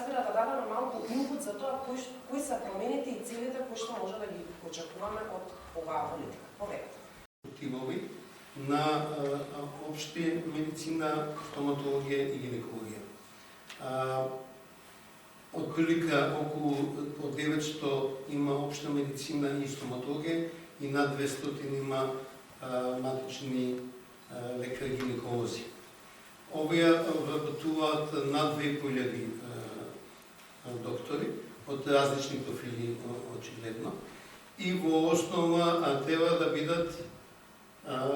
разбира да дадаме малку инпут за тоа кои се промените и целите кои што може да ги очекуваме од оваа политика. Повеќе. Тимови на општи медицина, стоматологија и гинекологија. Од прилика околу 900 има општа медицина и стоматологија и над 200 има матични лекари гинеколози. Овие вработуваат над 2000 доктори од различни профили очигледно и во основа треба да бидат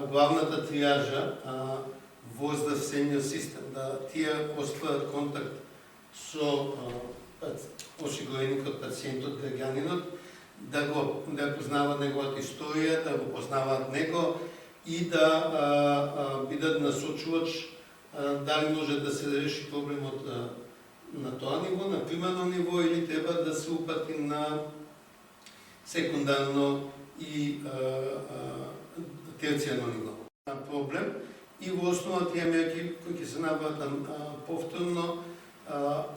главната триажа во здравствениот систем, да тие остварат контакт со осигуреникот, пациентот, граѓанинот, да познаваат неговата историја, да го познаваат него и да бидат насочувач дали може да се реши проблемот на тоа ниво, на примарно ниво или треба да се упати на секундарно и терцијарно ниво. Проблем и во основа тие мерки кои ќе се набават повторно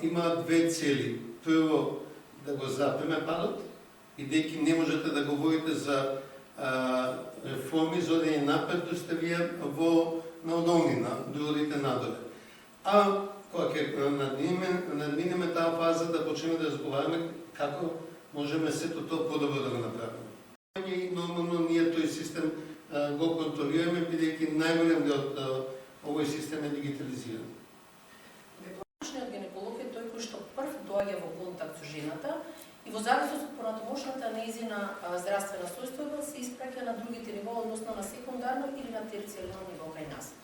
има две цели. Прво, да го запреме падот, бидејќи не можете да говорите за реформи за одење напред, да сте вие во наодолнина, да одите надоле. А кога ќе надминеме таа фаза, да почнеме да разговараме како можеме сето тоа подобро да го направиме. И нормално ние тој систем го контролираме, бидејќи најголем дел од овој систем е дигитализиран. Домашниот гинеколог е тој кој што прв доаѓа во контакт со жената и во зависност од понатамошната нејзина здравствена состојба се испраќа на другите нива, односно на секундарно или на терцијарно ниво кај нас.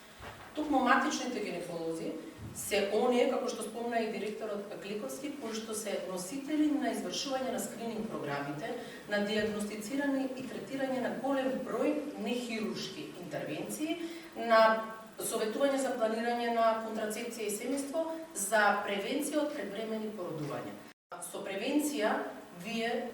Токму матичните гинеколози се оние, како што спомна и директорот Кликовски, кои што се носители на извршување на скрининг програмите, на диагностицирање и третирање на голем број нехируршки интервенции, на советување за планирање на контрацепција и семејство, за превенција од предвремени породувања. Со превенција вие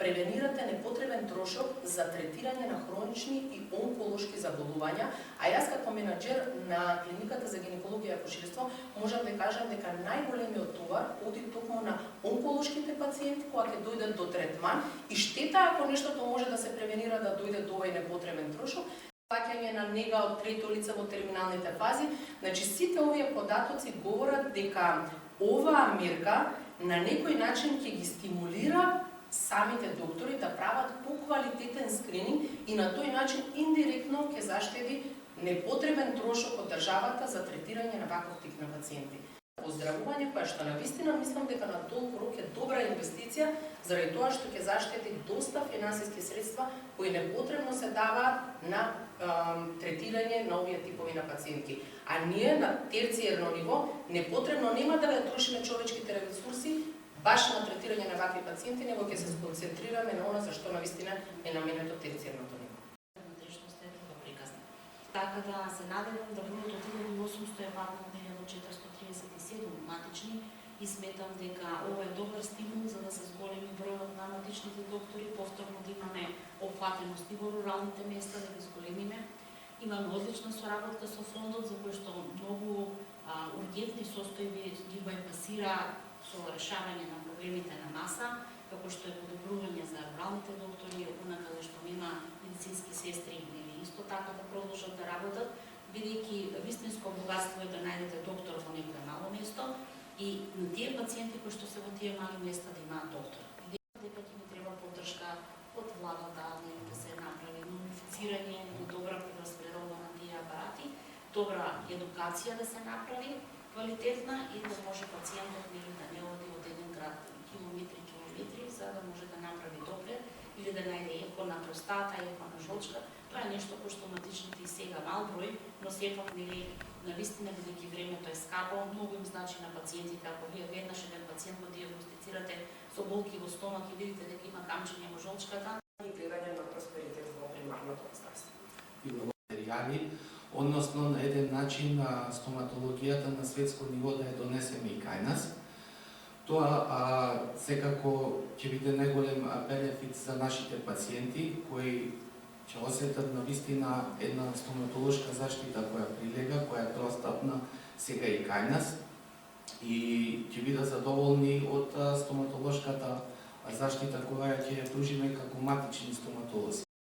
превенирате непотребен трошок за третирање на хронични и онколошки заболувања, а јас како менаџер на клиниката за гинекологија и акушерство можам да кажам дека најголемиот товар оди токму на онколошките пациенти кога ќе дојдат до третман и штета ако нештото може да се превенира да дојде до овој непотребен трошок, паќање на нега од трето лице во терминалните фази. Значи сите овие податоци говорат дека оваа мерка на некој начин ќе ги стимулира самите доктори да прават поквалитетен скрининг и на тој начин индиректно ќе заштеди непотребен трошок од државата за третирање на ваков тип на пациенти. Оздравување која што навистина мислам дека на толку рок е добра инвестиција заради тоа што ќе заштеди доста финансиски средства кои непотребно се даваат на третирање на овие типови на пациенти. А ние на терцијарно ниво непотребно нема да ја трошиме човечките ресурси баш на третирање на вакви пациенти, него ќе се сконцентрираме на она за што навистина е наменето терцијарното ниво. Внатрешноста е тоа приказна. Така да се надевам да бројот од 1800 е паднал на 1437 матични и сметам дека ова е добар стимул за да се зголеми бројот на матичните доктори, повторно да имаме опфатеност и во руралните места, да ги зголемиме. Имаме одлична соработка со фондот за кој што многу ургентни состојби ги байпасира со решавање на проблемите на маса, како што е подобрување за руралните доктори, каде што нема медицински сестри или исто така да продолжат да работат, бидејќи вистинско богатство е да најдете доктор во некое мало место и на тие пациенти кои што се во тие мали места да имаат доктор. Дека ќе ни треба поддршка од владата, да се направи унифицирање, добра прераспределба на тие апарати, добра едукација да се направи, квалитетна и да може пациентот да не оди од еден град километри, за да може да направи доглед или да најде еко на простата, еко на жолчка. Тоа е нешто кој што матичните и сега мал број, но сепак навистина бидејќи времето е скапо, многу им значи на пациентите. Ако вие веднаш еден пациент го диагностицирате со болки во стомак и видите дека има камчење во жолчката, и гледање на просперитет во примарното здравство. И материјали, односно на еден начин стоматологијата на светско ниво да ја донесеме и кај нас. Тоа секако ќе биде најголем бенефит за нашите пациенти кои ќе осетат навистина една стоматолошка заштита која прилега, која е достапна сега и кај нас и ќе бидат задоволни од стоматолошката заштита која ќе ја пружиме како матични стоматолози.